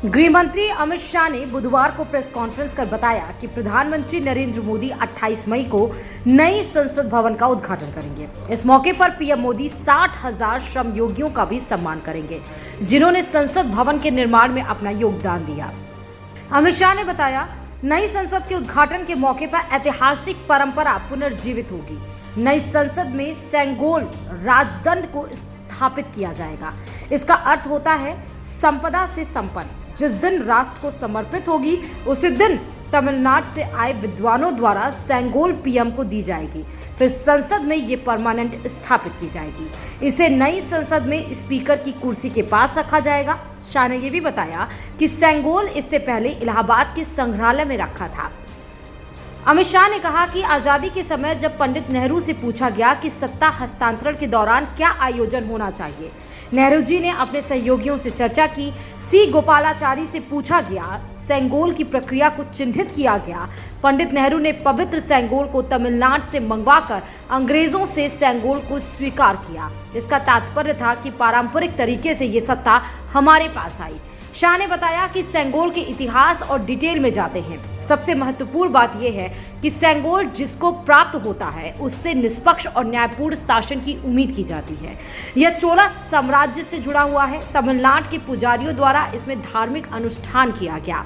गृह मंत्री अमित शाह ने बुधवार को प्रेस कॉन्फ्रेंस कर बताया कि प्रधानमंत्री नरेंद्र मोदी 28 मई को नई संसद भवन का उद्घाटन करेंगे। इस मौके पर पीएम मोदी 60,000 श्रम योगियों का भी सम्मान करेंगे, जिन्होंने संसद भवन के निर्माण में अपना योगदान दिया। अमित शाह ने बताया, नई संसद के उद्घाटन के मौके पर ऐतिहासिक परंपरा पुनर्जीवित होगी। नई संसद में सेंगोल राजदंड को स्थापित किया जाएगा। इसका अर्थ होता है संपदा से संपन्न। जिस दिन राष्ट्र को समर्पित होगी, उसी दिन तमिलनाडु से आए विद्वानों द्वारा सेंगोल पीएम को दी जाएगी। फिर संसद में ये परमानेंट स्थापित की जाएगी। इसे नई संसद में स्पीकर की कुर्सी के पास रखा जाएगा। शाह ने ये भी बताया कि सेंगोल इससे पहले इलाहाबाद के संग्रहालय में रखा था। अमित शाह ने कहा कि आजादी के समय जब पंडित नेहरू से पूछा गया कि सत्ता हस्तांतरण के दौरान क्या आयोजन होना चाहिए, नेहरू जी ने अपने सहयोगियों से चर्चा की। सी गोपालाचारी से पूछा गया, सेंगोल की प्रक्रिया को चिन्हित किया गया। पंडित नेहरू ने पवित्र सेंगोल को तमिलनाडु से मंगवाकर अंग्रेजों से सेंगोल को स्वीकार किया। इसका तात्पर्य था कि पारंपरिक तरीके से ये सत्ता हमारे पास आई। शाह ने बताया कि सेंगोल के इतिहास और डिटेल में जाते हैं। सबसे महत्वपूर्ण बात यह है कि सेंगोल जिसको प्राप्त होता है, उससे निष्पक्ष और न्यायपूर्ण शासन की उम्मीद की जाती है। यह चोला साम्राज्य से जुड़ा हुआ है। तमिलनाडु के पुजारियों द्वारा इसमें धार्मिक अनुष्ठान किया गया।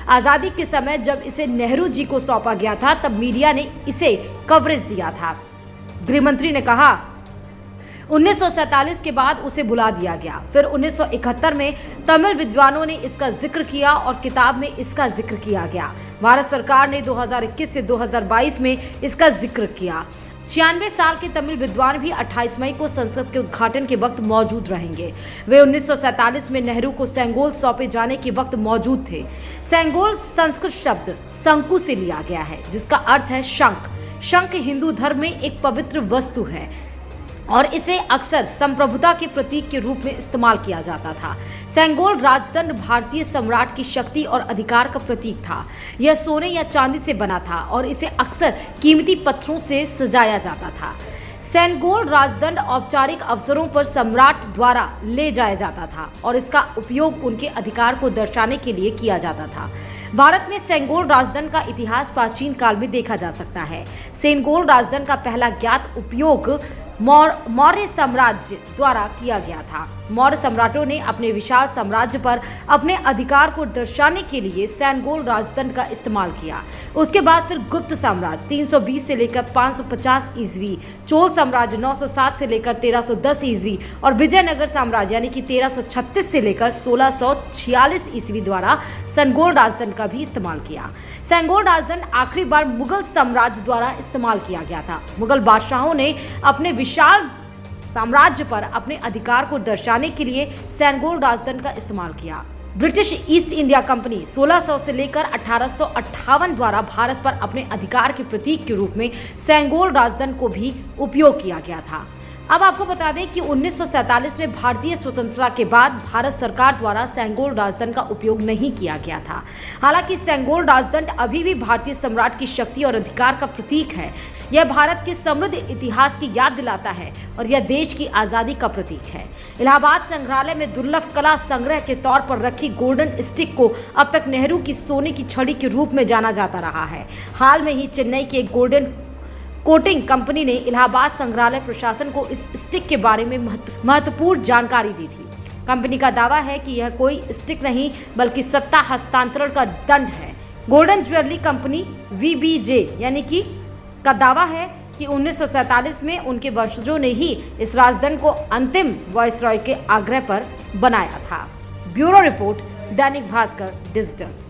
आजादी के समय जब इसे नेहरू जी को सौंपा गया था, तब मीडिया ने इसे कवरेज दिया था। गृह मंत्री ने कहा, 1947 के बाद उसे भुला दिया गया। फिर 1971 में तमिल विद्वानों ने इसका जिक्र किया और किताब में इसका जिक्र किया गया। भारत सरकार ने 2021 से 2022 में इसका जिक्र किया। 96 साल के तमिल विद्वान भी 28 मई को संसद के उद्घाटन के वक्त मौजूद रहेंगे। वे 1947 में नेहरू को सेंगोल सौंपे जाने के वक्त मौजूद थे। सेंगोल संस्कृत शब्द शंकु से लिया गया है, जिसका अर्थ है शंख। शंख हिंदू धर्म में एक पवित्र वस्तु है और इसे अक्सर संप्रभुता के प्रतीक के रूप में इस्तेमाल किया जाता था। सेंगोल राजदंड भारतीय सम्राट की शक्ति और अधिकार का प्रतीक था। यह सोने या चांदी से बना था और इसे अक्सर कीमती पत्थरों से सजाया जाता था। सेंगोल राजदंड औपचारिक अवसरों पर सम्राट द्वारा ले जाया जाता था और इसका उपयोग उनके अधिकार को दर्शाने के लिए किया जाता था। भारत में सेंगोल राजदंड का इतिहास प्राचीन काल में देखा जा सकता है। सेंगोल राजदंड का पहला ज्ञात उपयोग मौर्य साम्राज्य द्वारा किया गया था। मौर्य सम्राटों ने अपने विशाल साम्राज्य पर अपने अधिकार को दर्शाने के लिए सेंगोल राजदंड का इस्तेमाल किया। उसके बाद फिर गुप्त साम्राज्य 320 से लेकर 550 ईस्वी, चोल साम्राज्य 907 से लेकर 1310 ईस्वी और विजयनगर साम्राज्य यानी कि 1336 से लेकर 1646 ईस्वी द्वारा सेंगोल राजदंड का भी इस्तेमाल किया। सेंगोल राजदंड आखिरी बार मुगल साम्राज्य द्वारा इस्तेमाल किया गया था। मुगल बादशाहों ने अपने विशाल साम्राज्य पर अपने अधिकार को दर्शाने के लिए सेंगोल राजदंड का इस्तेमाल किया। ब्रिटिश ईस्ट इंडिया कंपनी 1600 से लेकर 1858 द्वारा भारत पर अपने अधिकार के प्रतीक के रूप में सेंगोल राजदंड को भी उपयोग किया गया था। अब आपको बता दें कि 1947 में भारतीय स्वतंत्रता के बाद भारत सरकार द्वारा सेंगोल राजदंड का उपयोग नहीं किया गया था। हालांकि सेंगोल राजदंड अभी भी भारतीय सम्राट की शक्ति और अधिकार का प्रतीक है। यह भारत के समृद्ध इतिहास की याद दिलाता है और यह देश की आजादी का प्रतीक है। इलाहाबाद संग्रहालय में दुर्लभ कला संग्रह के तौर पर रखी गोल्डन स्टिक को अब तक नेहरू की सोने की छड़ी के रूप में जाना जाता रहा है। हाल में ही चेन्नई के गोल्डन कोटिंग कंपनी ने इलाहाबाद संग्रहालय प्रशासन को इस स्टिक के बारे में महत्वपूर्ण जानकारी दी थी। कंपनी का दावा है कि यह कोई स्टिक नहीं बल्कि सत्ता हस्तांतरण का दंड है। गोल्डन ज्वेलरी कंपनी VBJ यानी कि का दावा है कि 1947 में उनके वंशजों ने ही इस राजदंड को अंतिम वायसरॉय के आग्रह पर बनाया था। Bureau report, Dainik Bhaskar digital.